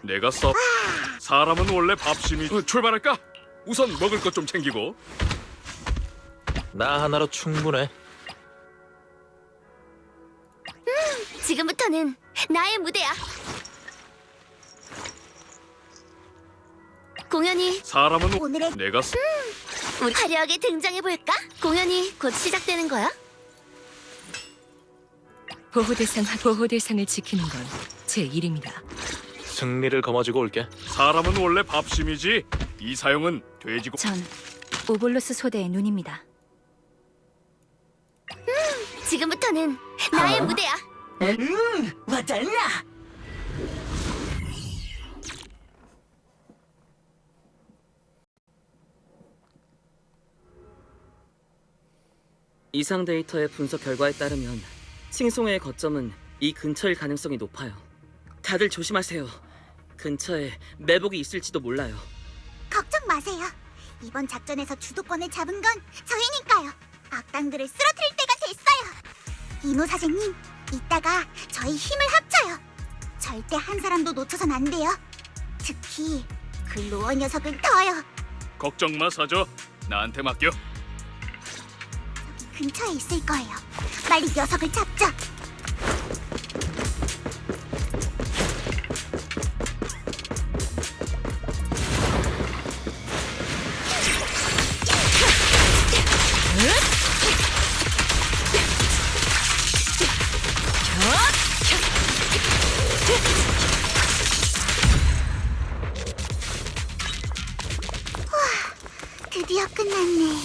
내가 써. 사람은 원래 밥심이. 출발할까? 우선 먹을 것 좀 챙기고. 나 하나로 충분해. 지금부터는 나의 무대야. 공연이 사람은 오늘의 내가 써. 우리 화려하게 등장해볼까? 공연이 곧 시작되는 거야. 보호대상을 지키는 건 제 일입니다. 승리를 거머쥐고 올게. 사람은 원래 밥심이지. 이 사형은 돼지고. 전 오볼로스 소대의 눈입니다. 지금부터는 나의 무대야. 와달라! 이상 데이터의 분석 결과에 따르면 칭송회의 거점은 이 근처일 가능성이 높아요. 다들 조심하세요. 근처에 매복이 있을지도 몰라요. 걱정 마세요. 이번 작전에서 주도권을 잡은 건 저희니까요. 악당들을 쓰러뜨릴 때가 됐어요. 이노 사제님, 이따가 저희 힘을 합쳐요. 절대 한 사람도 놓쳐선 안 돼요. 특히 그 로어 녀석은 더요. 걱정 마 사저. 나한테 맡겨. 근처에 있을 거예요. 빨리 녀석을 잡자. 드디어 끝났네.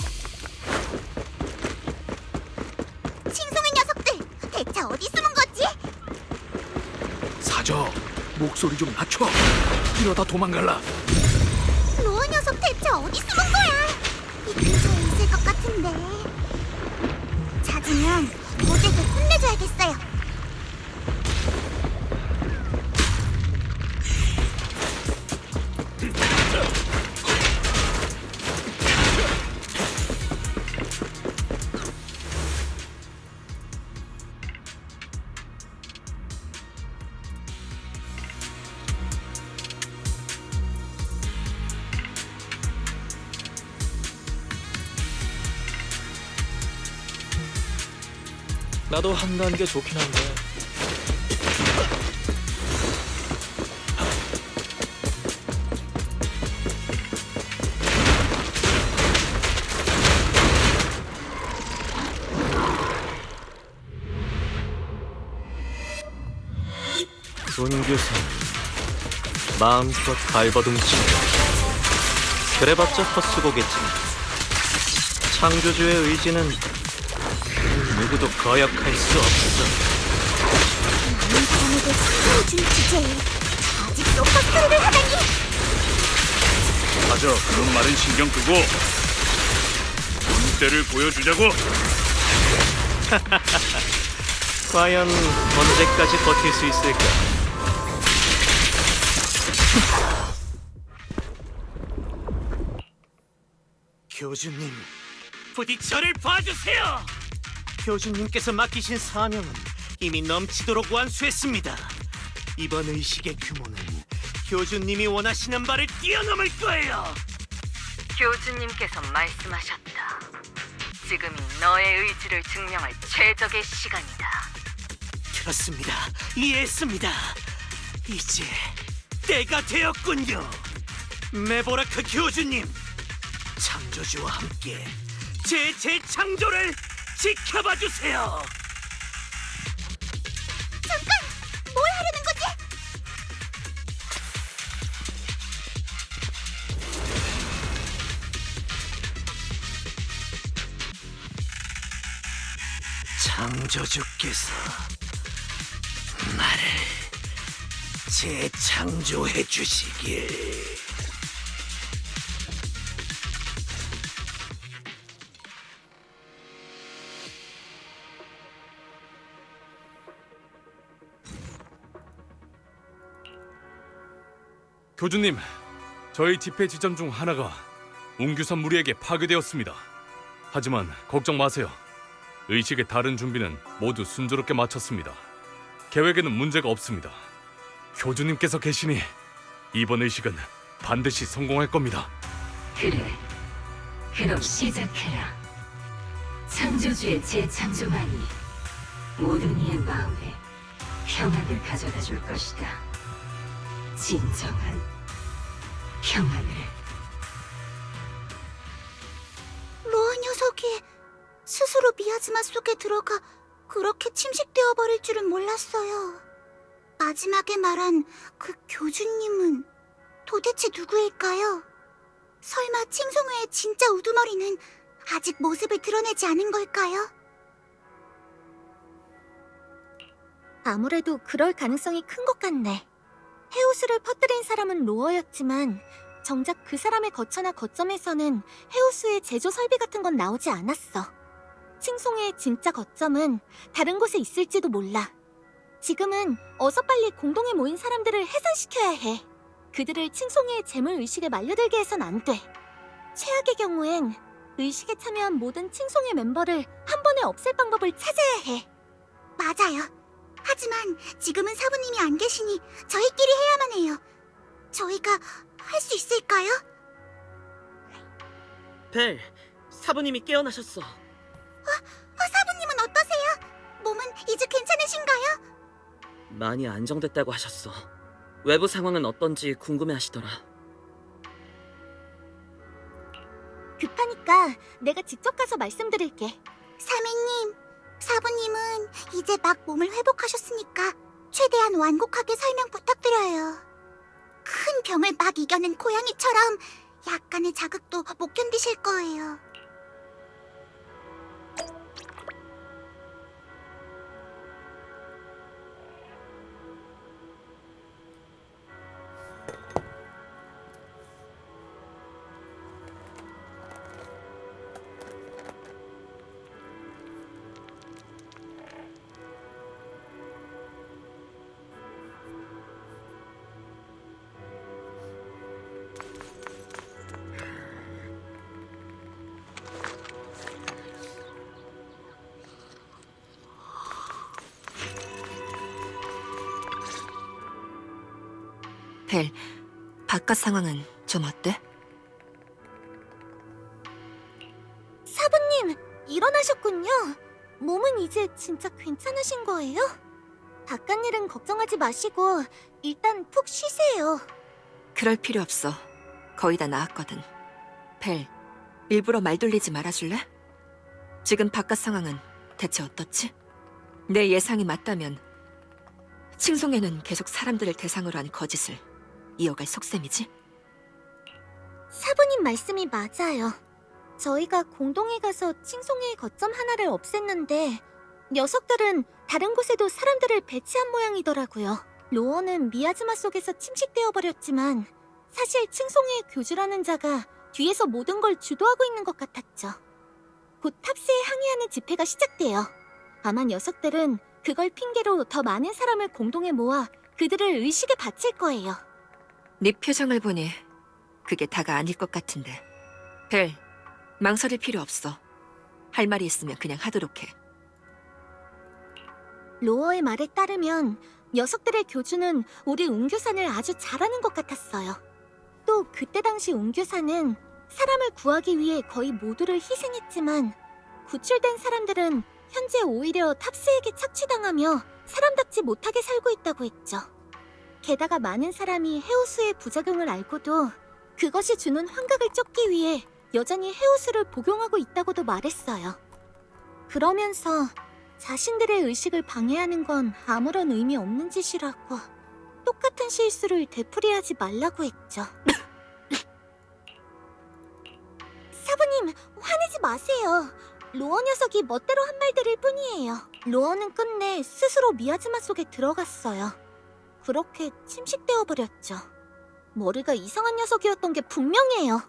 칭송의 녀석들, 대체 어디 숨은 거지? 사저, 목소리 좀 낮춰. 이러다 도망갈라. 로어 녀석 대체 어디 숨은 거야? 이 근처에 있을 것 같은데. 찾으면 모두에게 혼내줘야겠어요. 나도 한다는 게 좋긴 한데. 운규선 마음껏 발버둥 치고 그래봤자 헛수고겠지만 창조주의 의지는 그 누구도 거역할 수 없어. 많은 사람에게 상처를 준 주제에 아직도 헛소리를 하다니. 사저, 그런 말은 신경 끄고 본때를 보여주자고. 과연 언제까지 버틸 수 있을까? 교주님, 부디 저를 봐주세요. 교주님께서 맡기신 사명은 이미 넘치도록 완수했습니다. 이번 의식의 규모는 교주님이 원하시는 바를 뛰어넘을 거예요. 교주님께서 말씀하셨다. 지금이 너의 의지를 증명할 최적의 시간이다. 그렇습니다. 이해했습니다. 이제 때가 되었군요. 메보라크 교주님, 창조주와 함께 제 재창조를 지켜봐 주세요. 뭘 하려는 거지? 창조주께서 나를 재창조해 주시길. 교주님, 저희 집회 지점 중 하나가 웅규선 무리에게 파괴되었습니다. 하지만 걱정 마세요. 의식의 다른 준비는 모두 순조롭게 마쳤습니다. 계획에는 문제가 없습니다. 교주님께서 계시니 이번 의식은 반드시 성공할 겁니다. 그래, 그럼 시작해라. 창조주의 재창조만이 모든 이의 마음에 평안을 가져다 줄 것이다. 진정한 평안을. 로아 녀석이 스스로 미야즈마 속에 들어가 그렇게 침식되어 버릴 줄은 몰랐어요. 마지막에 말한 그 교주님은 도대체 누구일까요? 설마 칭송회의 진짜 우두머리는 아직 모습을 드러내지 않은 걸까요? 아무래도 그럴 가능성이 큰 것 같네. 헤우스를 퍼뜨린 사람은 로어였지만 정작 그 사람의 거처나 거점에서는 헤우스의 제조 설비 같은 건 나오지 않았어. 칭송회의 진짜 거점은 다른 곳에 있을지도 몰라. 지금은 어서 빨리 공동에 모인 사람들을 해산시켜야 해. 그들을 칭송회의 재물 의식에 말려들게 해선 안 돼. 최악의 경우엔 의식에 참여한 모든 칭송회 멤버를 한 번에 없앨 방법을 찾아야 해. 맞아요. 하지만 지금은 사부님이 안 계시니 저희끼리 해야만 해요. 저희가 할 수 있을까요? 벨, 사부님이 깨어나셨어. 사부님은 어떠세요? 몸은 이제 괜찮으신가요? 많이 안정됐다고 하셨어. 외부 상황은 어떤지 궁금해하시더라. 급하니까 내가 직접 가서 말씀드릴게. 사미님, 사부님은 이제 막 몸을 회복하셨으니까 최대한 완곡하게 설명 부탁드려요. 큰 병을 막 이겨낸 고양이처럼 약간의 자극도 못 견디실 거예요. 벨, 바깥 상황은 좀 어때? 사부님, 일어나셨군요. 몸은 이제 진짜 괜찮으신 거예요? 바깥 일은 걱정하지 마시고 일단 푹 쉬세요. 그럴 필요 없어. 거의 다 나았거든. 벨, 일부러 말 돌리지 말아줄래? 지금 바깥 상황은 대체 어떻지? 내 예상이 맞다면 칭송에는 계속 사람들을 대상으로 한 거짓을 이어갈 속셈이지? 사부님 말씀이 맞아요. 저희가 공동에 가서 칭송회의 거점 하나를 없앴는데 녀석들은 다른 곳에도 사람들을 배치한 모양이더라고요. 로어는 미야즈마 속에서 침식되어 버렸지만 사실 칭송회의 교주라는 자가 뒤에서 모든 걸 주도하고 있는 것 같았죠. 곧 탑스에 항의하는 집회가 시작돼요. 아마 녀석들은 그걸 핑계로 더 많은 사람을 공동에 모아 그들을 의식에 바칠 거예요. 네 표정을 보니 그게 다가 아닐 것 같은데. 벨, 망설일 필요 없어. 할 말이 있으면 그냥 하도록 해. 로어의 말에 따르면 녀석들의 교주는 우리 웅규산을 아주 잘하는 것 같았어요. 또 그때 당시 웅규산은 사람을 구하기 위해 거의 모두를 희생했지만 구출된 사람들은 현재 오히려 탑스에게 착취당하며 사람답지 못하게 살고 있다고 했죠. 게다가 많은 사람이 헤우스의 부작용을 알고도 그것이 주는 환각을 쫓기 위해 여전히 헤우스를 복용하고 있다고도 말했어요. 그러면서 자신들의 의식을 방해하는 건 아무런 의미 없는 짓이라고 똑같은 실수를 되풀이하지 말라고 했죠. 사부님, 화내지 마세요. 로어 녀석이 멋대로 한 말들일 뿐이에요. 로어는 끝내 스스로 미야즈마 속에 들어갔어요. 그렇게 침식되어 버렸죠. 머리가 이상한 녀석이었던 게 분명해요.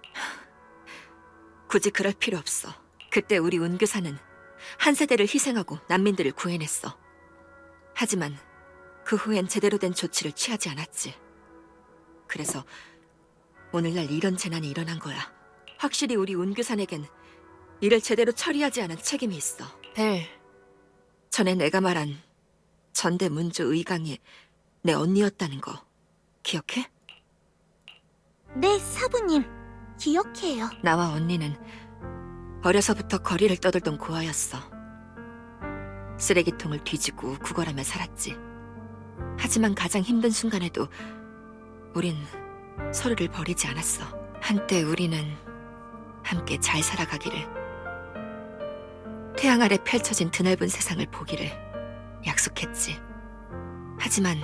굳이 그럴 필요 없어. 그때 우리 운교사는 한 세대를 희생하고 난민들을 구해냈어. 하지만 그 후엔 제대로 된 조치를 취하지 않았지. 그래서 오늘날 이런 재난이 일어난 거야. 확실히 우리 운교산에겐 이를 제대로 처리하지 않은 책임이 있어. 벨, 전에 내가 말한 전대문주 의강이 내 언니였다는 거 기억해? 네, 사부님. 기억해요. 나와 언니는 어려서부터 거리를 떠돌던 고아였어. 쓰레기통을 뒤지고 구걸하며 살았지. 하지만 가장 힘든 순간에도 우린 서로를 버리지 않았어. 한때 우리는 함께 잘 살아가기를, 태양 아래 펼쳐진 드넓은 세상을 보기를 약속했지. 하지만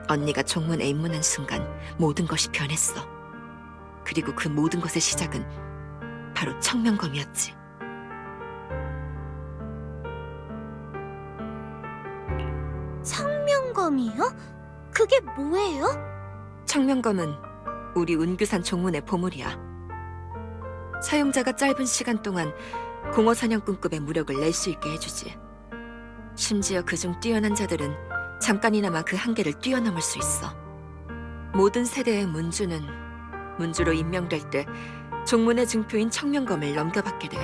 언니가 종문에 입문한 순간 모든 것이 변했어. 그리고 그 모든 것의 시작은 바로 청명검이었지. 청명검이요? 그게 뭐예요? 청명검은 우리 운규산 종문의 보물이야. 사용자가 짧은 시간 동안 공허 사냥꾼급의 무력을 낼 수 있게 해주지. 심지어 그중 뛰어난 자들은 잠깐이나마 그 한계를 뛰어넘을 수 있어. 모든 세대의 문주는 문주로 임명될 때 종문의 증표인 청명검을 넘겨받게 돼.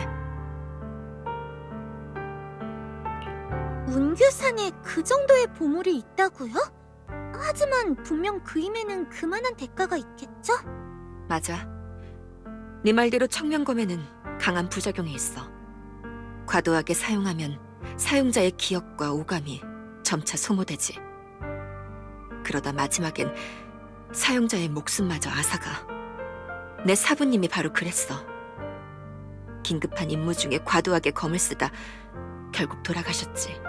운규산에 그 정도의 보물이 있다고요? 하지만 분명 그 힘에는 그만한 대가가 있겠죠? 맞아. 네 말대로 청명검에는 강한 부작용이 있어. 과도하게 사용하면 사용자의 기억과 오감이 점차 소모되지. 그러다 마지막엔 사용자의 목숨마저 앗아가. 내 사부님이 바로 그랬어. 긴급한 임무 중에 과도하게 검을 쓰다 결국 돌아가셨지.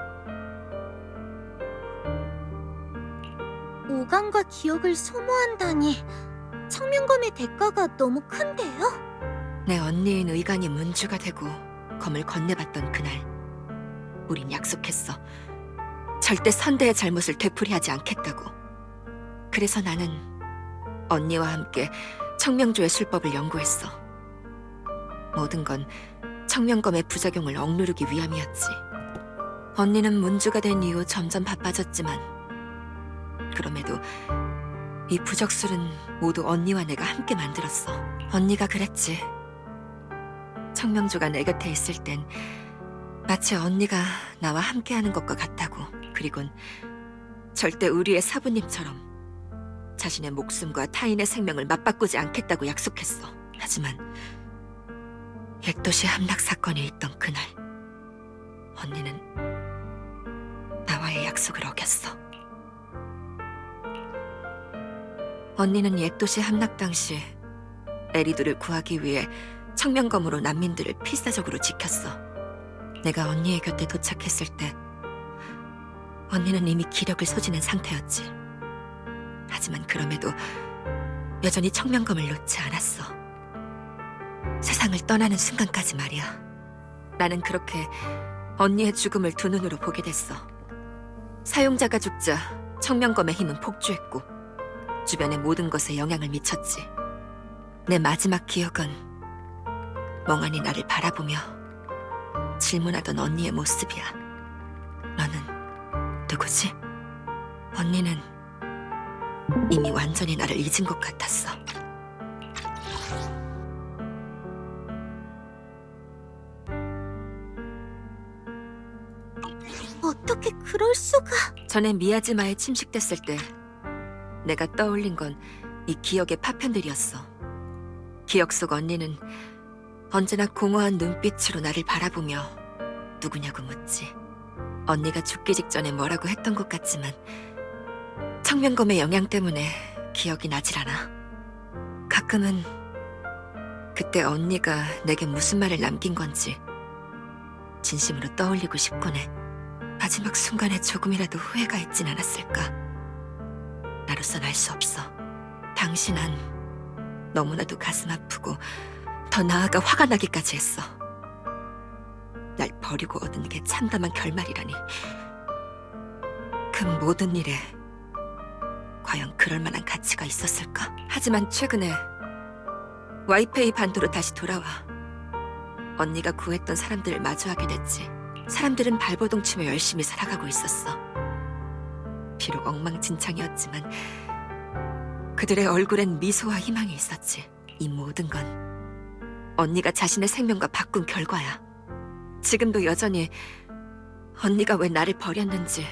오감과 기억을 소모한다니 청명검의 대가가 너무 큰데요? 내 언니인 의관이 문주가 되고 검을 건네봤던 그날, 우린 약속했어. 절대 선대의 잘못을 되풀이하지 않겠다고. 그래서 나는 언니와 함께 청명조의 술법을 연구했어. 모든 건 청명검의 부작용을 억누르기 위함이었지. 언니는 문주가 된 이후 점점 바빠졌지만 그럼에도 이 부적술은 모두 언니와 내가 함께 만들었어. 언니가 그랬지. 청명조가 내 곁에 있을 땐 마치 언니가 나와 함께하는 것과 같다고. 그리곤 절대 우리의 사부님처럼 자신의 목숨과 타인의 생명을 맞바꾸지 않겠다고 약속했어. 하지만 옛도시 함락 사건이 있던 그날, 언니는 나와의 약속을 어겼어. 언니는 옛도시 함락 당시 에리두를 구하기 위해 청명검으로 난민들을 필사적으로 지켰어. 내가 언니의 곁에 도착했을 때 언니는 이미 기력을 소진한 상태였지. 하지만 그럼에도 여전히 청명검을 놓지 않았어. 세상을 떠나는 순간까지 말이야. 나는 그렇게 언니의 죽음을 두 눈으로 보게 됐어. 사용자가 죽자 청명검의 힘은 폭주했고 주변의 모든 것에 영향을 미쳤지. 내 마지막 기억은 멍하니 나를 바라보며 질문하던 언니의 모습이야. 너는 누구지? 언니는 이미 완전히 나를 잊은 것 같았어. 어떻게 그럴 수가? 전에 미야지마에 침식됐을 때 내가 떠올린 건 이 기억의 파편들이었어. 기억 속 언니는 언제나 공허한 눈빛으로 나를 바라보며 누구냐고 묻지. 언니가 죽기 직전에 뭐라고 했던 것 같지만 청명검의 영향 때문에 기억이 나질 않아. 가끔은 그때 언니가 내게 무슨 말을 남긴 건지 진심으로 떠올리고 싶곤 해. 마지막 순간에 조금이라도 후회가 있진 않았을까? 나로선 알 수 없어. 당신은 너무나도 가슴 아프고 더 나아가 화가 나기까지 했어. 날 버리고 얻은 게 참담한 결말이라니. 그 모든 일에 과연 그럴 만한 가치가 있었을까? 하지만 최근에 와이페이 반도로 다시 돌아와 언니가 구했던 사람들을 마주하게 됐지. 사람들은 발버둥 치며 열심히 살아가고 있었어. 비록 엉망진창이었지만 그들의 얼굴엔 미소와 희망이 있었지. 이 모든 건 언니가 자신의 생명과 바꾼 결과야. 지금도 여전히 언니가 왜 나를 버렸는지,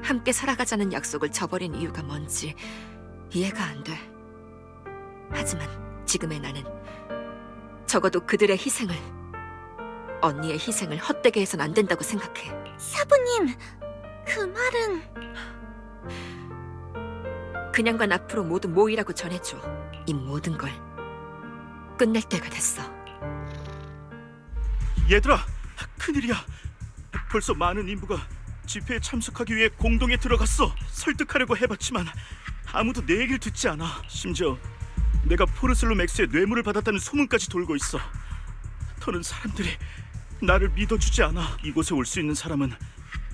함께 살아가자는 약속을 저버린 이유가 뭔지 이해가 안 돼. 하지만 지금의 나는 적어도 그들의 희생을, 언니의 희생을 헛되게 해선 안 된다고 생각해. 사부님, 그 말은... 그냥간 앞으로 모두 모이라고 전해줘. 이 모든 걸 끝낼 때가 됐어. 얘들아, 큰일이야. 벌써 많은 인부가 집회에 참석하기 위해 공동에 들어갔어. 설득하려고 해봤지만 아무도 내 얘기를 듣지 않아. 심지어 내가 포르슬로 맥스의 뇌물을 받았다는 소문까지 돌고 있어. 더는 사람들이 나를 믿어주지 않아. 이곳에 올 수 있는 사람은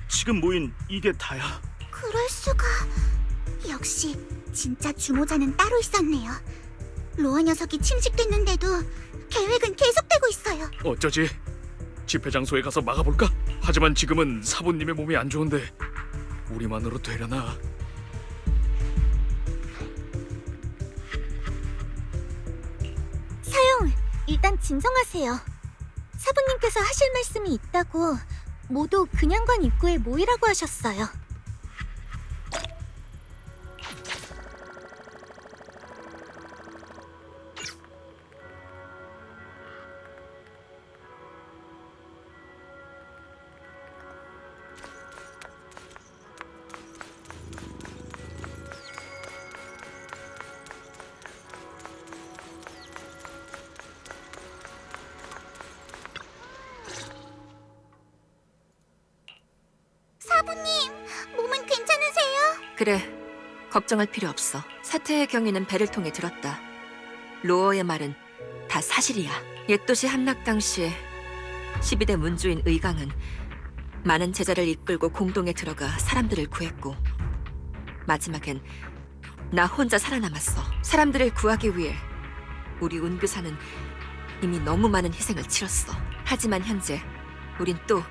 지금 모인 이게 다야. 그럴 수가... 역시 진짜 주모자는 따로 있었네요. 로아 녀석이 침식됐는데도 계획은 계속되고 있어요. 어쩌지? 집회 장소에 가서 막아볼까? 하지만 지금은 사부님의 몸이 안 좋은데 우리만으로 되려나? 사용, 일단 진정하세요. 사부님께서 하실 말씀이 있다고 모두 그냥관 입구에 모이라고 하셨어요. 사부님, 몸은 괜찮으세요? 그래, 걱정할 필요 없어. 사태의 경위는 배를 통해 들었다. 로어의 말은 다 사실이야. 옛도시 함락 당시 12대 문주인 의강은 많은 제자를 이끌고 공동에 들어가 사람들을 구했고 마지막엔 나 혼자 살아남았어. 사람들을 구하기 위해 우리 운교사는 이미 너무 많은 희생을 치렀어. 하지만 현재 우린 또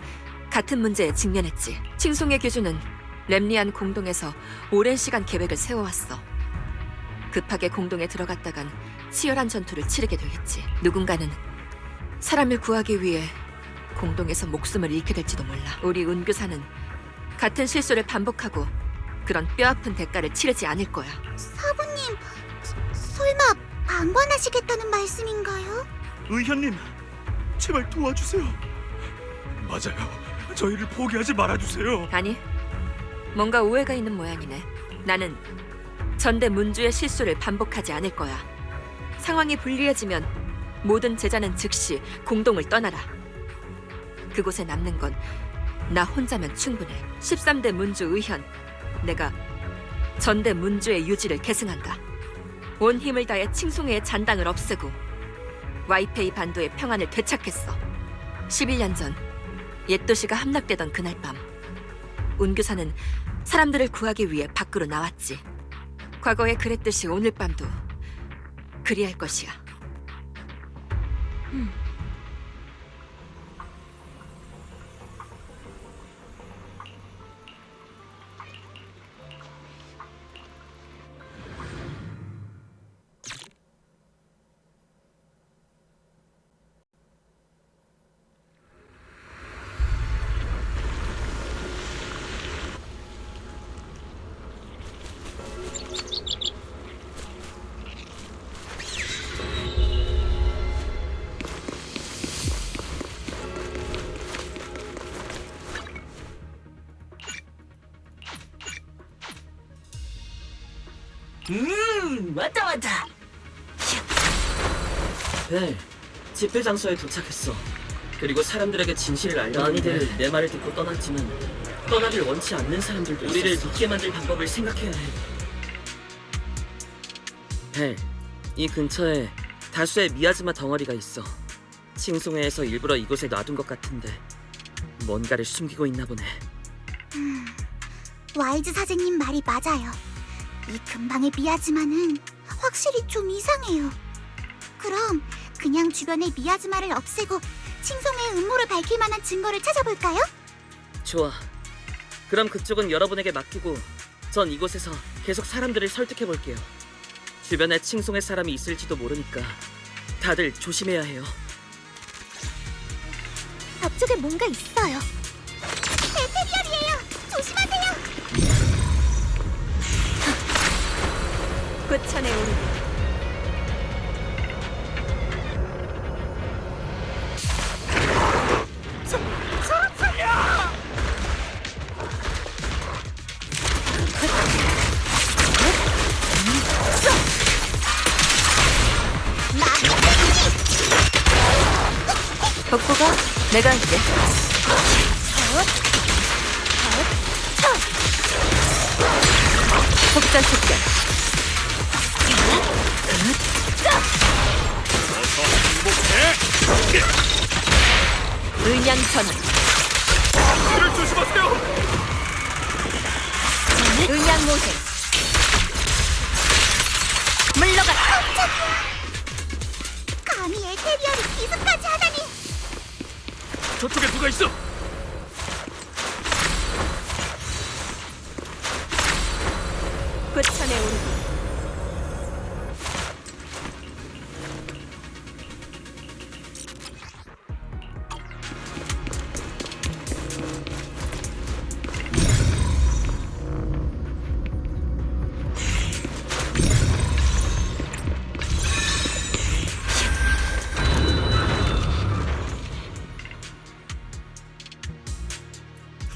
같은 문제에 직면했지. 칭송의 교주는 렘리안 공동에서 오랜 시간 계획을 세워왔어. 급하게 공동에 들어갔다간 치열한 전투를 치르게 되겠지. 누군가는 사람을 구하기 위해 공동에서 목숨을 잃게 될지도 몰라. 우리 운교사는 같은 실수를 반복하고 그런 뼈아픈 대가를 치르지 않을 거야. 사부님, 설마 방관하시겠다는 말씀인가요? 의현님, 제발 도와주세요. 맞아요. 저희를 포기하지 말아주세요. 아니, 뭔가 오해가 있는 모양이네. 나는 전대 문주의 실수를 반복하지 않을 거야. 상황이 불리해지면 모든 제자는 즉시 공동을 떠나라. 그곳에 남는 건 나 혼자면 충분해. 13대 문주 의현, 내가 전대 문주의 유지를 계승한다. 온 힘을 다해 칭송회의 잔당을 없애고 와이페이 반도의 평안을 되찾겠어. 11년 전 옛도시가 함락되던 그날 밤 운교사는 사람들을 구하기 위해 밖으로 나왔지. 과거에 그랬듯이 오늘 밤도 그리할 것이야. 왔다. 벨, 집회 장소에 도착했어. 그리고 사람들에게 진실을 알려는데 많이들 내 말을 듣고 떠났지만 떠나길 원치 않는 사람들도 우리를 믿게 만들 방법을 생각해야 해. 벨, 이 근처에 다수의 미아즈마 덩어리가 있어. 칭송회에서 일부러 이곳에 놔둔 것 같은데 뭔가를 숨기고 있나 보네. 와이즈 사제님 말이 맞아요. 이 근방의 미아즈마는 확실히 좀 이상해요. 그럼 그냥 주변의 미아즈마를 없애고 칭송회의 음모를 밝힐 만한 증거를 찾아볼까요? 좋아. 그럼 그쪽은 여러분에게 맡기고 전 이곳에서 계속 사람들을 설득해볼게요. 주변에 칭송회 사람이 있을지도 모르니까 다들 조심해야 해요. 앞쪽에 뭔가 있어요. 에테리얼이에요. 조심하세요. 끝천에 오르니 덕구가 내가 할게. 속전 속전. 을량 전환. 이를 조심하세요. 을량 모생. 물러가. 감히 에테리얼이 기습까지 하다니. 저쪽에 누가 있어? 부천에 오르기.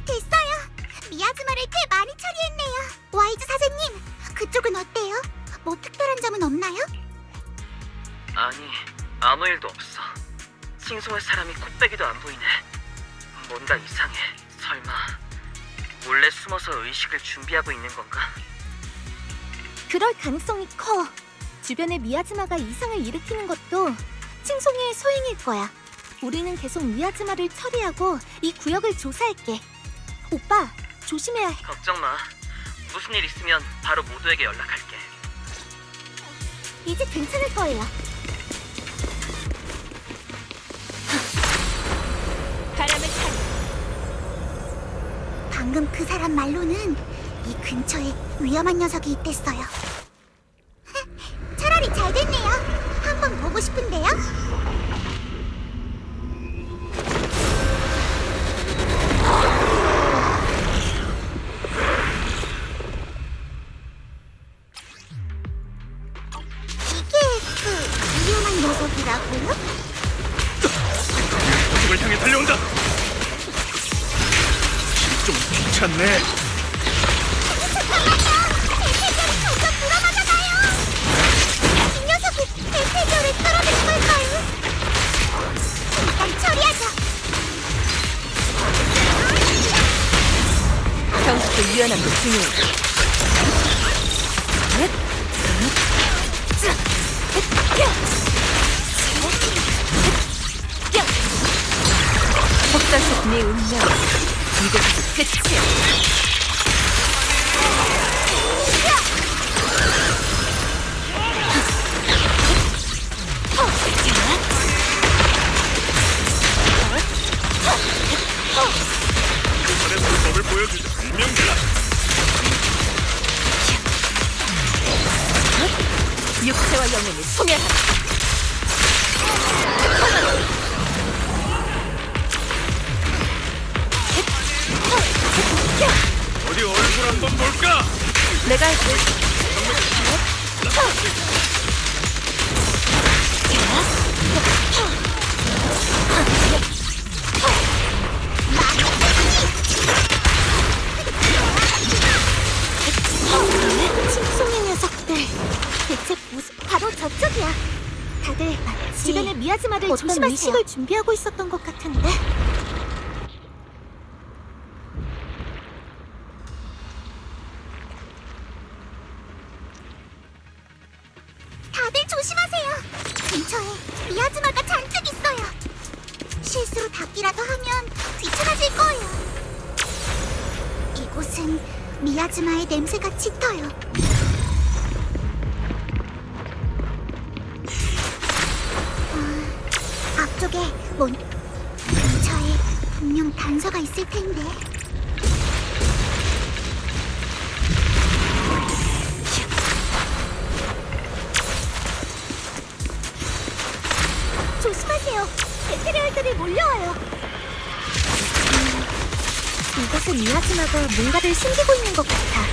됐어요. 미아즈마를 꽤 많이 처리했네요. 와이즈 사제님, 그쪽은 어때요? 뭐 특별한 점은 없나요? 아니, 아무 일도 없어. 칭송할 사람이 코빼기도 안 보이네. 뭔가 이상해. 설마 몰래 숨어서 의식을 준비하고 있는 건가? 그럴 가능성이 커. 주변에 미아즈마가 이상을 일으키는 것도 칭송이의 소행일 거야. 우리는 계속 미아즈마를 처리하고 이 구역을 조사할게. 오빠, 조심해야 해. 걱정 마. 무슨 일 있으면 바로 모두에게 연락할게. 이제 괜찮을 거예요. 바람을 타니. 방금 그 사람 말로는 이 근처에 위험한 녀석이 있댔어요. 차라리 잘 됐네요. 한번 보고 싶은데요. 이게 그 위험한 녀석이라고요? 저쪽을 향해 달려온다. 좀 귀찮네. 점점 불어나잖아요. 이 녀석이 에테리얼을 끌어내는 걸까요? 일단 처리하자. 경수도 유연함도 중요해. 속단속 네 운명. 이것이 끝이야. 이번에 불법을 보여주자. 분명해라. 육체와 영혼이 소멸하라. 어디 얼굴 한번 볼까? 내가 할게. 칭송의 녀석들. 대체 무슨 바로 저쪽이야. 다들 마치 주변의 미아즈마를 어떤 의식을 준비하고 있었던 것 같은데. 다들 조심하세요. 근처에 미아즈마가 잔뜩 있어요. 실수로 닿기라도 하면 귀찮아질 거예요. 이곳은 미아즈마의 냄새가 짙어요. 앞쪽에 근처에 분명 단서가 있을 텐데. 조심하세요. 에테리얼들이 몰려와요. 이곳은 미아즈마가 뭔가를 숨기고 있는 것 같아.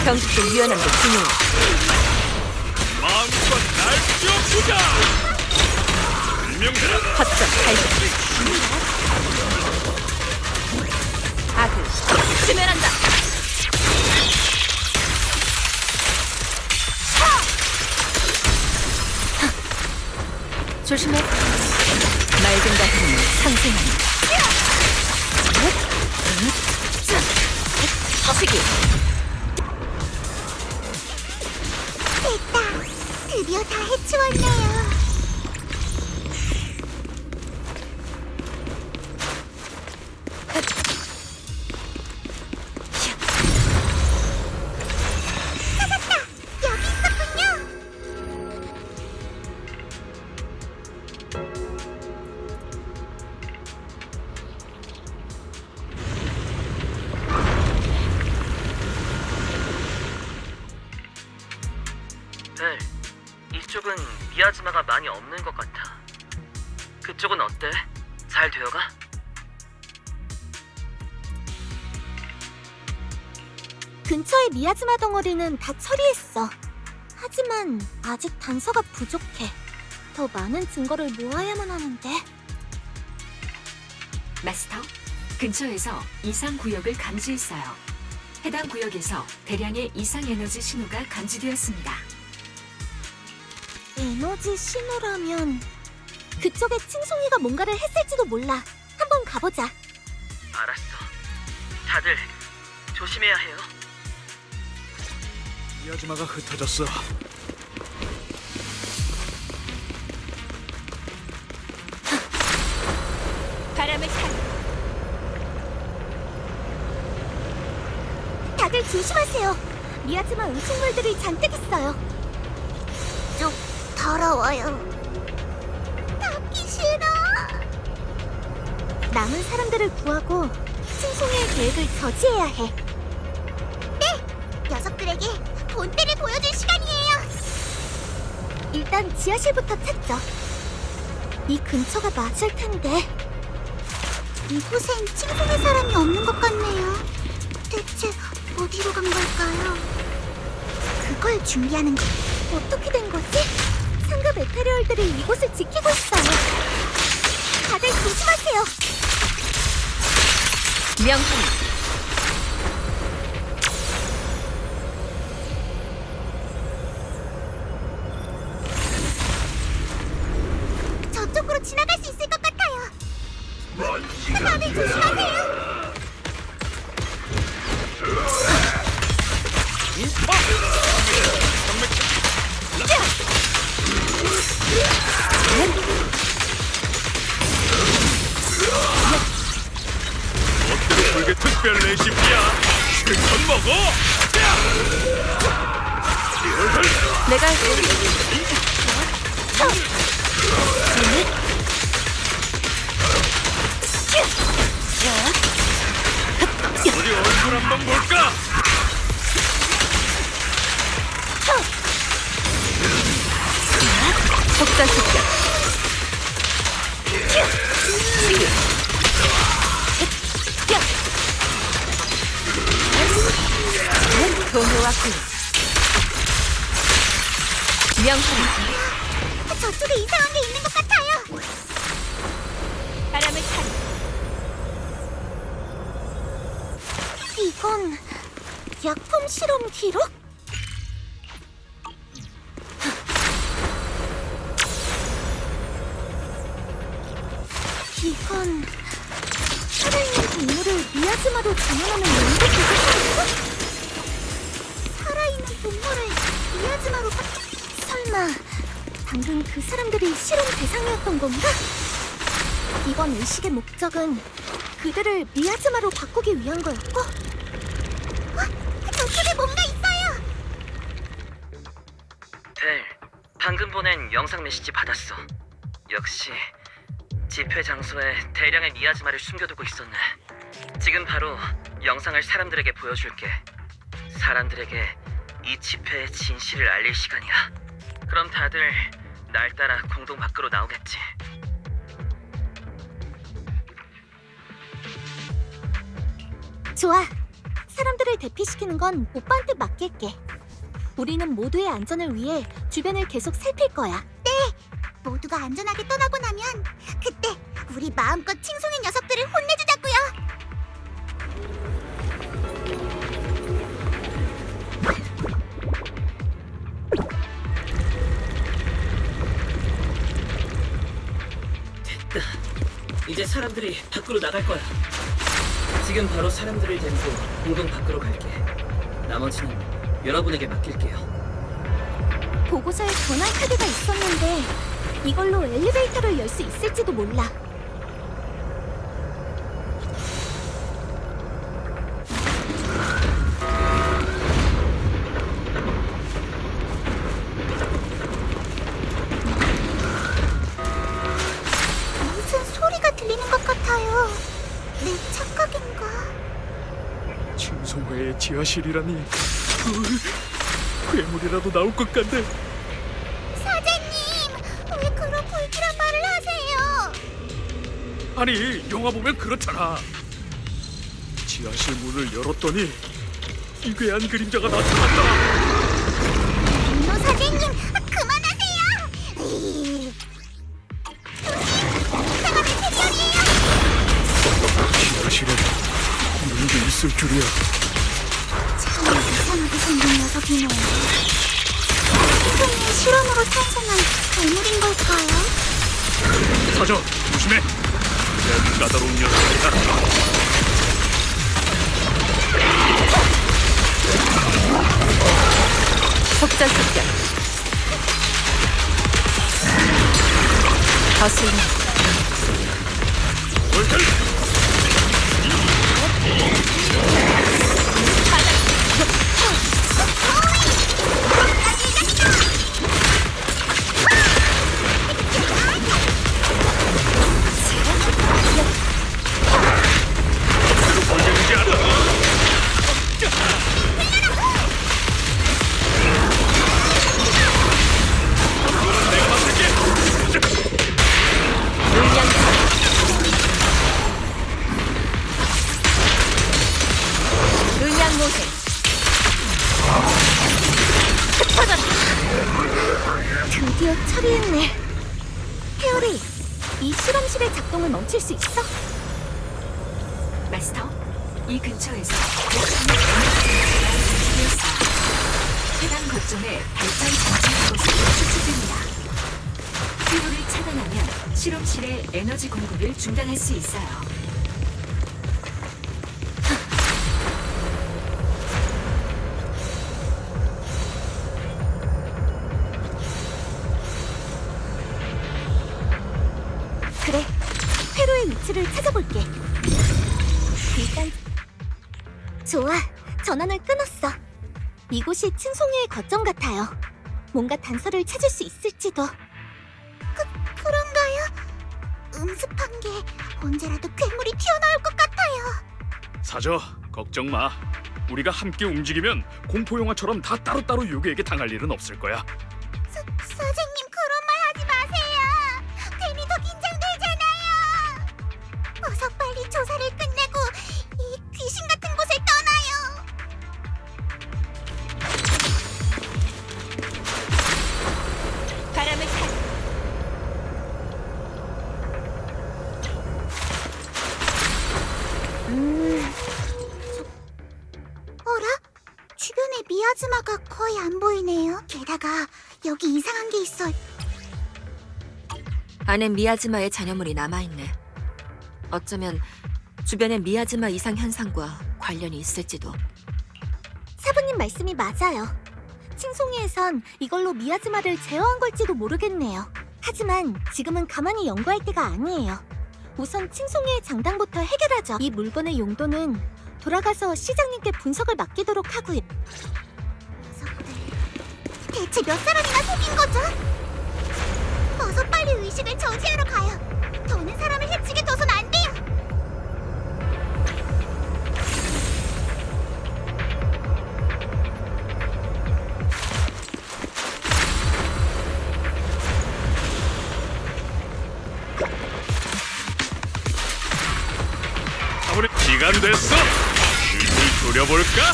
경수도 유연함도 중요해. 마음껏 날뛰어보자. 불명대라. 허점 발견. 악을 지멸한다. 조심해. 맑은 가슴이 상승한다. 허시기. 됐다. 드디어 다 해치웠네요. 찾았다. 여기 있었군요. 벨, 이쪽은 미아즈마가 많이 없는 것 같아. 그쪽은 어때? 잘 되어가? 근처의 미야즈마 덩어리는 다 처리했어. 하지만 아직 단서가 부족해. 더 많은 증거를 모아야만 하는데. 마스터, 근처에서 이상 구역을 감지했어요. 해당 구역에서 대량의 이상 에너지 신호가 감지되었습니다. 에너지 신호라면 그쪽에 칭송이가 뭔가를 했을지도 몰라. 한번 가보자. 알았어. 다들 조심해야 해요. 이 아줌마가 흩어졌어. 바람을 타고. 다들 조심하세요. 미야즈마 음식물들이 잔뜩 있어요. 좀 더러워요. 닿기 싫어. 남은 사람들을 구하고 칭송이의 계획을 저지해야 해. 네! 녀석들에게 본때를 보여줄 시간이에요. 일단 지하실부터 찾죠. 이 근처가 맞을 텐데. 이곳엔 칭송의 사람이 없는 것 같네요. 대체 어디로 간 걸까요? 그걸 준비하는 거 어떻게 된 거지? 상급 에테리얼들이 이곳을 지키고 있어요. 다들 조심하세요. 명령. 저쪽으로 지나갈 수 있을 것 같아요. 다들 조심하세요. 엎드려 불게 특별 레시피야. 실컷 먹어. 내가 할게. 우리 얼굴 한번 볼까? 속단 습격. 동요와 군. 명령. 저쪽에 이상한 게 있는 것 같아요. 바람을 타고. 이건 약품 실험 기록? 이건 살아있는 동물을 미야즈마로 전환하는 연구 기술인가? 살아있는 동물을 미야즈마로 설마 방금 그 사람들이 실험 대상이었던 건가? 이번 의식의 목적은 그들을 미야즈마로 바꾸기 위한 거였고? 저쪽에 뭔가 있어요! 벨, 방금 보낸 영상 메시지 받았어. 역시 집회 장소에 대량의 미아즈마를 숨겨두고 있었네. 지금 바로 영상을 사람들에게 보여줄게. 사람들에게 이 집회의 진실을 알릴 시간이야. 그럼 다들 날 따라 공동 밖으로 나오겠지. 좋아. 사람들을 대피시키는 건 오빠한테 맡길게. 우리는 모두의 안전을 위해 주변을 계속 살필 거야. 네! 모두가 안전하게 떠나고 나면 그때 우리 마음껏 칭송의 녀석들을 혼내주자고요. 이제 사람들이 밖으로 나갈 거야. 지금 바로 사람들을 데리고 공동 밖으로 갈게. 나머지는 여러분에게 맡길게요. 보고서에 전화 카드가 있었는데 이걸로 엘리베이터를 열 수 있을지도 몰라. 무슨 소리가 들리는 것 같아요. 내 착각인가? 칭송회의 지하실이라니. 괴물이라도 나올 것 같네. 사장님, 왜 그런 불길한 말을 하세요? 아니, 영화 보면 그렇잖아. 지하실 문을 열었더니 기괴한 그림자가 나타났다. 이모 사장님, 그만하세요! 조심! 이상한 인테리어리에요! 지하실에 이런 게 있을 줄이야. 참 이상하게 생긴 녀석이네요. 선생님 실험으로 탄생한 괴물인 걸까요? 사저, 조심해. 내 까다로운 녀석이다. 속전속결. 거슬림. 벌겨지지 않아. 이거는 내가 맡을게. 음양모세. 흩어져라. 드디어 처리했네. 페어리, 이 실험실의 작동을 멈출 수 있어? 마스터, 이 근처에서 대량의 에너지가 분출되었습니다. 해당 거점에 발전 장치 것으로 추측됩니다. 회로를 차단하면 실험실의 에너지 공급을 중단할 수 있어요. 그래, 회로의 위치를 찾아볼게. 일단 좋아, 전원을 끊었어. 이곳이 칭송회의 거점 같아요. 뭔가 단서를 찾을 수 있을지도. 그런가요? 음습한 게 언제라도 괴물이 튀어나올 것 같아요. 사저, 걱정 마. 우리가 함께 움직이면 공포영화처럼 다 따로따로 요괴에게 당할 일은 없을 거야. 사장님, 그런 말 하지 마세요. 괜히 더 긴장되잖아요. 어서 빨리 조사를 끝내고 이 귀신 같은 곳을 떠나요. 바람을 타. 어라? 주변에 미아즈마가 거의 안 보이네요. 게다가 여기 이상한 게 있어. 안에 미야즈마의 잔여물이 남아있네. 어쩌면 주변의 미야즈마 이상 현상과 관련이 있을지도. 사부님 말씀이 맞아요. 칭송이에선 이걸로 미야즈마를 제어한 걸지도 모르겠네요. 하지만 지금은 가만히 연구할 때가 아니에요. 우선 칭송이의 장당부터 해결하죠. 이 물건의 용도는 돌아가서 시장님께 분석을 맡기도록 하고요. 녀석들, 대체 몇 사람이나 속인 거죠? 어서 빨리 의식을 저지하러 가요. 더는 사람을 해치게 둬선 안 돼요. 우리 시간 됐어. 줄을 줄여볼까?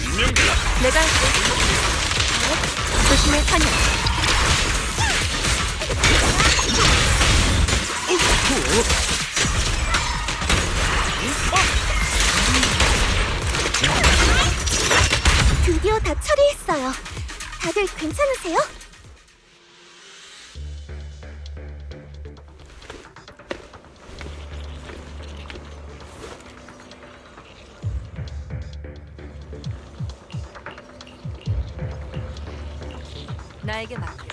분명히 내가 할게. 조심해, 환영. 드디어 다 처리했어요. 다들 괜찮으세요? 나에게 맡겨.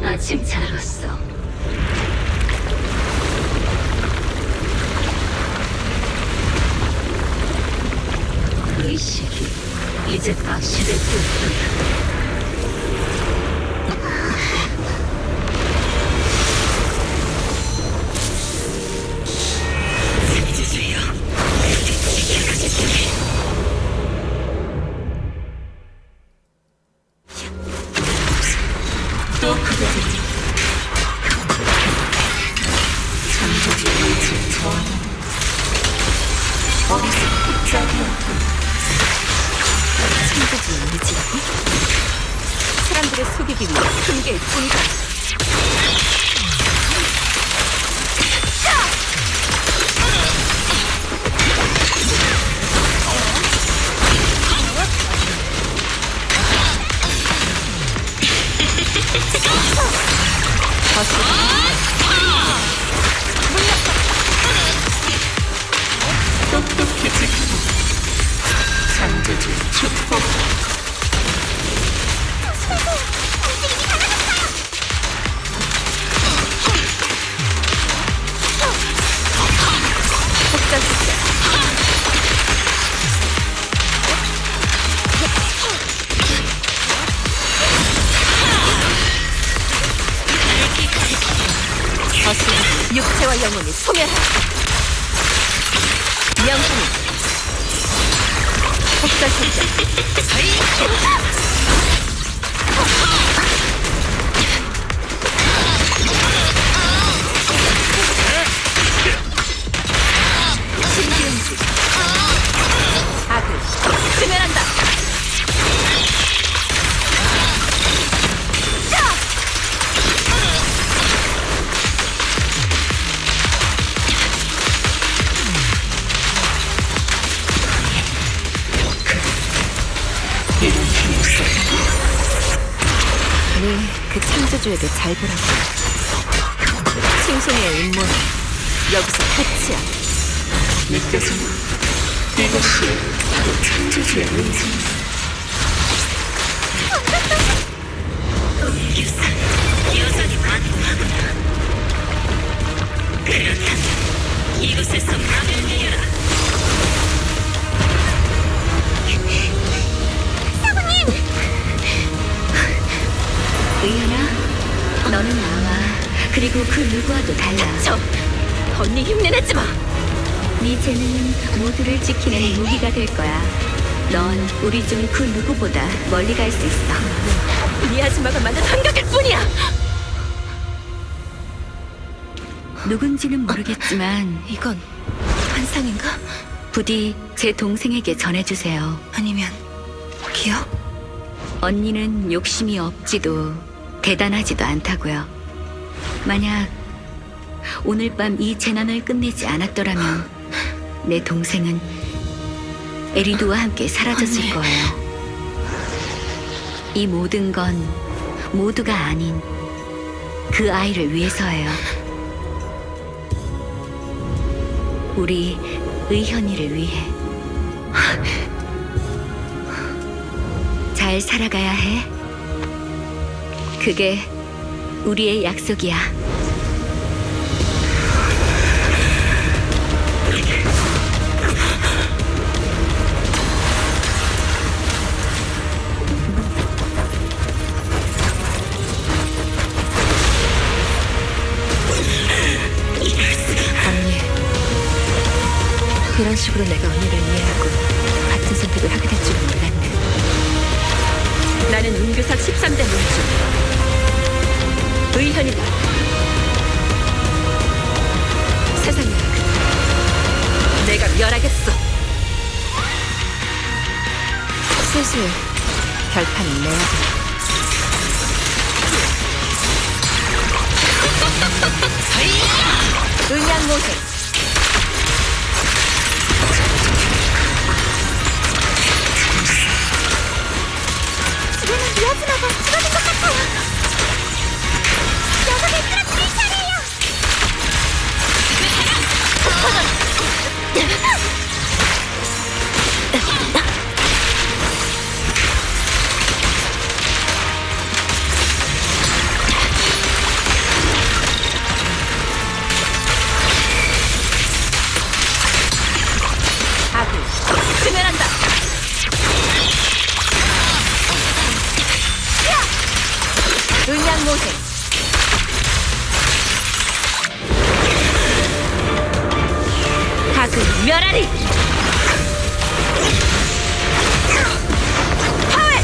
아침 잘 왔어. 의식이 이제 박시를 뚫는다. 창조주여, 지켜주세요. 또 그대들이 창조주의 진정 어리석고 짜릿한 창조주의 의지라고? 사람들을 속이기 위해 핑계일 뿐이다. 똑똑해지고 창조주의 축복 폭탄 숫자. 거슬 육체와 영혼이 소멸하라. 명성이 폭탄 숫자. 신기은지 악을 수멸한다. 그 창조주에게 잘 보라고. 칭송의 음모는 여기서 끝이야. 느껴지나? 이것이 바로 창조주의 의지. 은규산 여전히 만능하구나. 그렇다면 이곳에서 막을 내려라. 의연아, 너는 아마 그리고 그 누구와도 달라. 저 언니 흉내내지 마. 네 재능은 모두를 지키는 무기가 될 거야. 넌 우리 중 그 누구보다 멀리 갈 수 있어. 이 아줌마가 만든 환각일 뿐이야. 누군지는 모르겠지만 이건 환상인가? 부디 제 동생에게 전해주세요. 아니면 기억? 언니는 욕심이 없지도 대단하지도 않다고요. 만약 오늘 밤 이 재난을 끝내지 않았더라면 내 동생은 에리두와 함께 사라졌을 언니. 거예요. 이 모든 건 모두가 아닌 그 아이를 위해서예요. 우리 의현이를 위해. 잘 살아가야 해. 그게 우리의 약속이야. 식으로 내가 언니를 이해하고 같은 선택을 하게 될 줄은 몰랐네. 나는 운교사 13대 문주 의현이다. 세상이야. 내가 멸하겠어. 슬슬 결판을 내야 돼. 음양모색. 지금은 미아즈마가 쓰러진 것 같아요. 녀석을 쓰러뜨릴 차례예요. 아군 수면한다. 음양모색. 아군 멸하리. 파울.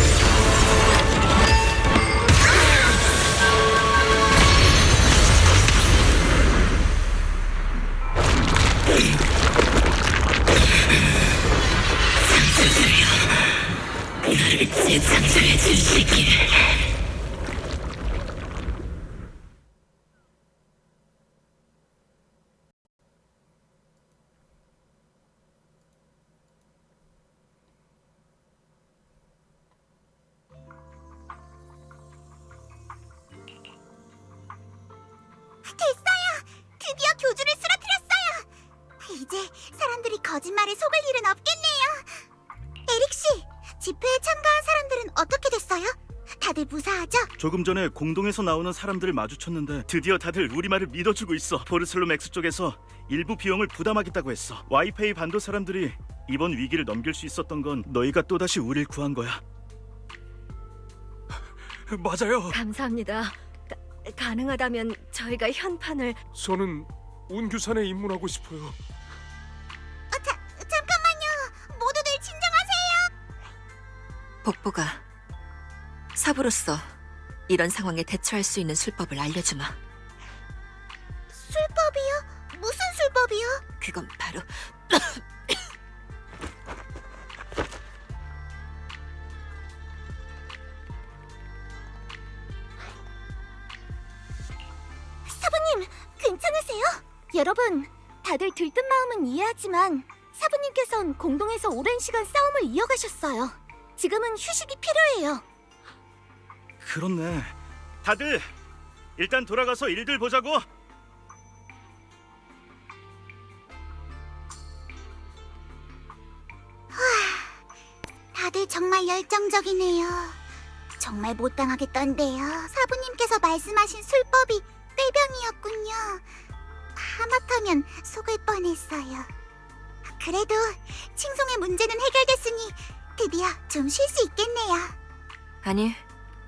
재창조해 주시길. 됐어요. 드디어 교주를 쓰러뜨렸어요. 이제 사람들이 거짓말에 속을 일은 없겠네요. 에릭 씨, 집회에 참가한 사람들은 어떻게 됐어요? 다들 무사하죠? 조금 전에 공동에서 나오는 사람들을 마주쳤는데 드디어 다들 우리 말을 믿어주고 있어. 보르슬롬 X 쪽에서 일부 비용을 부담하겠다고 했어. 와이페이 반도 사람들이 이번 위기를 넘길 수 있었던 건 너희가 또다시 우릴 구한 거야. 맞아요. 감사합니다. 가능하다면 저희가 현판을 저는 운규산에 입문하고 싶어요. 잠깐만요. 모두들 진정하세요. 복보가 사부로서 이런 상황에 대처할 수 있는 술법을 알려주마. 술법이요? 무슨 술법이요? 그건 바로 사부님, 괜찮으세요? 여러분, 다들 들뜬 마음은 이해하지만 사부님께선 공동에서 오랜 시간 싸움을 이어가셨어요. 지금은 휴식이 필요해요. 그렇네. 다들 일단 돌아가서 일들 보자고. 다들 정말 열정적이네요. 정말 못 당하겠던데요. 사부님께서 말씀하신 술법이 꾀병이었군요. 하마터면 속을 뻔했어요. 그래도 칭송의 문제는 해결됐으니 드디어 좀 쉴 수 있겠네요. 아니,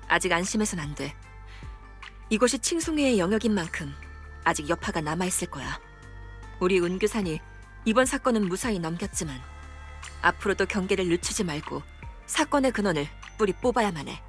아직 안심해선 안 돼. 이곳이 칭송회의 영역인 만큼 아직 여파가 남아있을 거야. 우리 운규산이 이번 사건은 무사히 넘겼지만 앞으로도 경계를 늦추지 말고 사건의 근원을 뿌리 뽑아야만 해.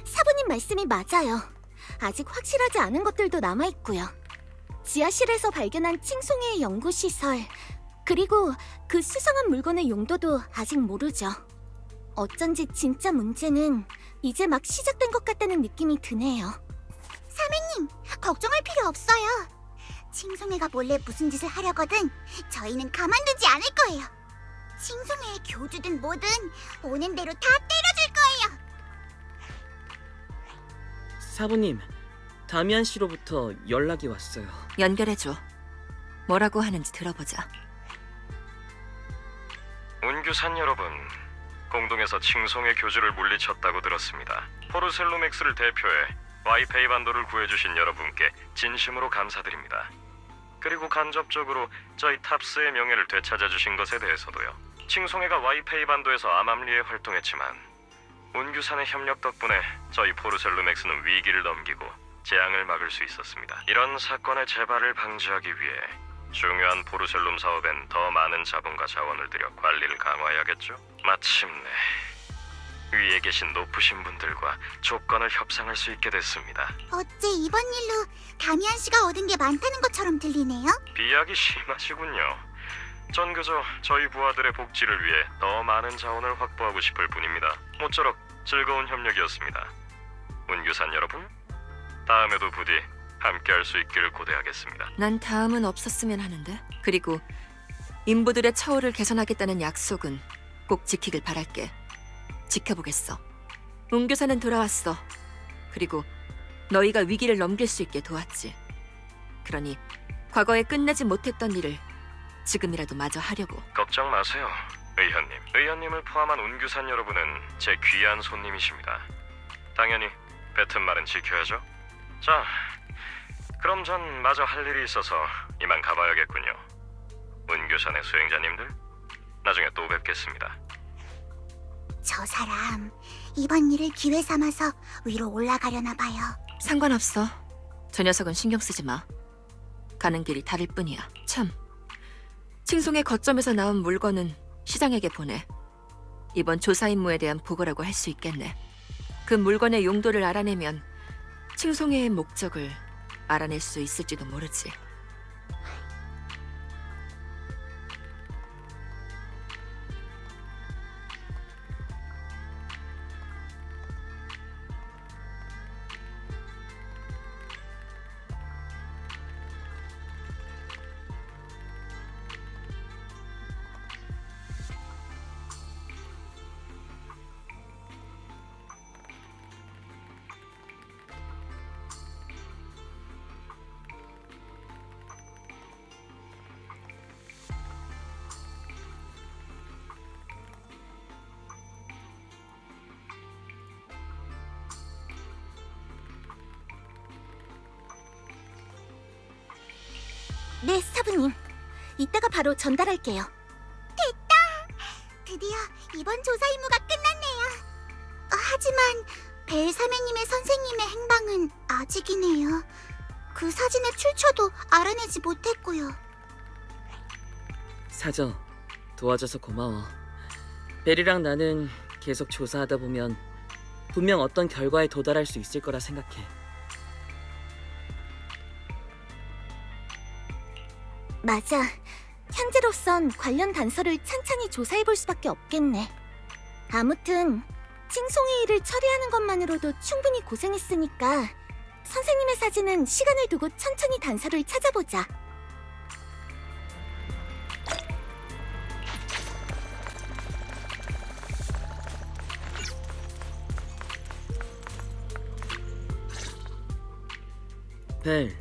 사부님 말씀이 맞아요. 아직 확실하지 않은 것들도 남아있고요. 지하실에서 발견한 칭송회의 연구시설, 그리고 그 수상한 물건의 용도도 아직 모르죠. 어쩐지 진짜 문제는 이제 막 시작된 것 같다는 느낌이 드네요. 사매님, 걱정할 필요 없어요. 칭송회가 몰래 무슨 짓을 하려거든 저희는 가만두지 않을 거예요. 칭송회의 교주든 뭐든 오는 대로 다 때려줄 거예요. 사부님, 다미안 씨로부터 연락이 왔어요. 연결해줘. 뭐라고 하는지 들어보자. 운규산 여러분, 공동에서 칭송의 교주를 물리쳤다고 들었습니다. 포르셀로맥스를 대표해 와이페이 반도를 구해주신 여러분께 진심으로 감사드립니다. 그리고 간접적으로 저희 탑스의 명예를 되찾아주신 것에 대해서도요. 칭송회가 와이페이 반도에서 암암리에 활동했지만 운규산의 협력 덕분에 저희 포르셀로맥스는 위기를 넘기고 재앙을 막을 수 있었습니다. 이런 사건의 재발을 방지하기 위해 중요한 포르셀룸 사업엔 더 많은 자본과 자원을 들여 관리를 강화해야겠죠? 마침내 위에 계신 높으신 분들과 조건을 협상할 수 있게 됐습니다. 어째 이번 일로 다미안 씨가 얻은 게 많다는 것처럼 들리네요. 비약이 심하시군요. 전 그저 저희 부하들의 복지를 위해 더 많은 자원을 확보하고 싶을 뿐입니다. 모쪼록 즐거운 협력이었습니다. 운규산 여러분, 다음에도 부디 함께할 수 있기를 고대하겠습니다. 난 다음은 없었으면 하는데. 그리고 인부들의 처우를 개선하겠다는 약속은 꼭 지키길 바랄게. 지켜보겠어. 운교사는 돌아왔어. 그리고 너희가 위기를 넘길 수 있게 도왔지. 그러니 과거에 끝내지 못했던 일을 지금이라도 마저 하려고. 걱정 마세요, 의현님. 의현님을 포함한 운규산 여러분은 제 귀한 손님이십니다. 당연히 뱉은 말은 지켜야죠. 자, 그럼 전 마저 할 일이 있어서 이만 가봐야겠군요. 운규산의 수행자님들, 나중에 또 뵙겠습니다. 저 사람 이번 일을 기회 삼아서 위로 올라가려나 봐요. 상관없어. 저 녀석은 신경 쓰지 마. 가는 길이 다를 뿐이야. 참. 칭송의 거점에서 나온 물건은 시장에게 보내. 이번 조사 임무에 대한 보고라고 할 수 있겠네. 그 물건의 용도를 알아내면 칭송회의 목적을 알아낼 수 있을지도 모르지. 네, 스타브님. 이따가 바로 전달할게요. 됐다! 드디어 이번 조사 임무가 끝났네요. 하지만 벨사메님의 선생님의 행방은 아직이네요. 그 사진의 출처도 알아내지 못했고요. 사저, 도와줘서 고마워. 벨이랑 나는 계속 조사하다 보면 분명 어떤 결과에 도달할 수 있을 거라 생각해. 맞아. 현재로선 관련 단서를 찬찬히 조사해볼 수밖에 없겠네. 아무튼 칭송의 일을 처리하는 것만으로도 충분히 고생했으니까 선생님의 사진은 시간을 두고 천천히 단서를 찾아보자. 벨,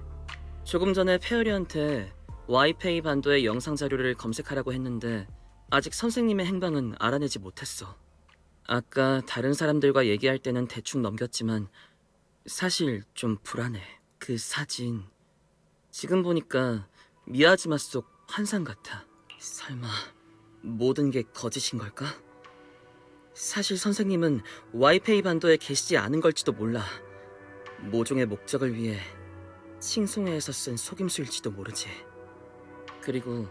조금 전에 페어리한테 와이페이 반도의 영상 자료를 검색하라고 했는데 아직 선생님의 행방은 알아내지 못했어. 아까 다른 사람들과 얘기할 때는 대충 넘겼지만 사실 좀 불안해. 그 사진 지금 보니까 미야지마 속 환상 같아. 설마 모든 게 거짓인 걸까? 사실 선생님은 와이페이 반도에 계시지 않은 걸지도 몰라. 모종의 목적을 위해 칭송회에서 쓴 속임수일지도 모르지. 그리고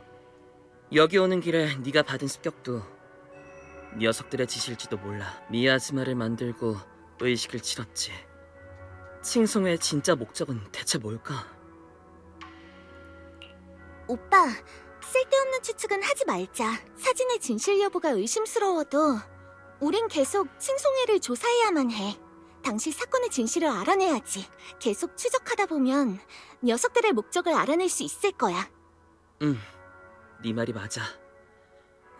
여기 오는 길에 네가 받은 습격도 녀석들의 짓일지도 몰라. 미야즈마를 만들고 의식을 치렀지. 칭송회의 진짜 목적은 대체 뭘까? 오빠, 쓸데없는 추측은 하지 말자. 사진의 진실 여부가 의심스러워도 우린 계속 칭송회를 조사해야만 해. 당시 사건의 진실을 알아내야지. 계속 추적하다 보면 녀석들의 목적을 알아낼 수 있을 거야. 네 말이 맞아.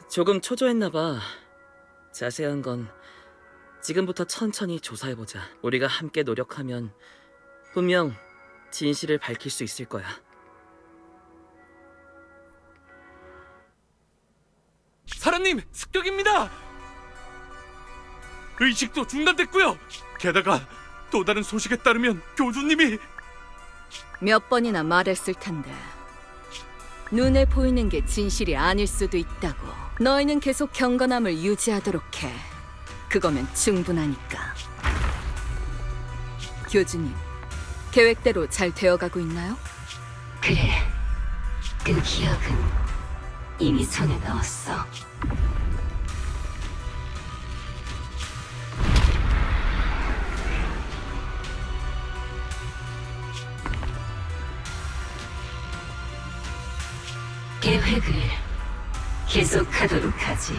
조금 초조했나봐. 자세한 건 지금부터 천천히 조사해보자. 우리가 함께 노력하면 분명 진실을 밝힐 수 있을 거야. 사라님, 습격입니다. 의식도 중단됐고요. 게다가 또 다른 소식에 따르면 교주님이 몇 번이나 말했을 텐데 눈에 보이는 게 진실이 아닐 수도 있다고. 너희는 계속 경건함을 유지하도록 해. 그거면 충분하니까. 교주님, 계획대로 잘 되어가고 있나요? 그래. 그 기억은 이미 손에 넣었어. 계획을 계속하도록 하지.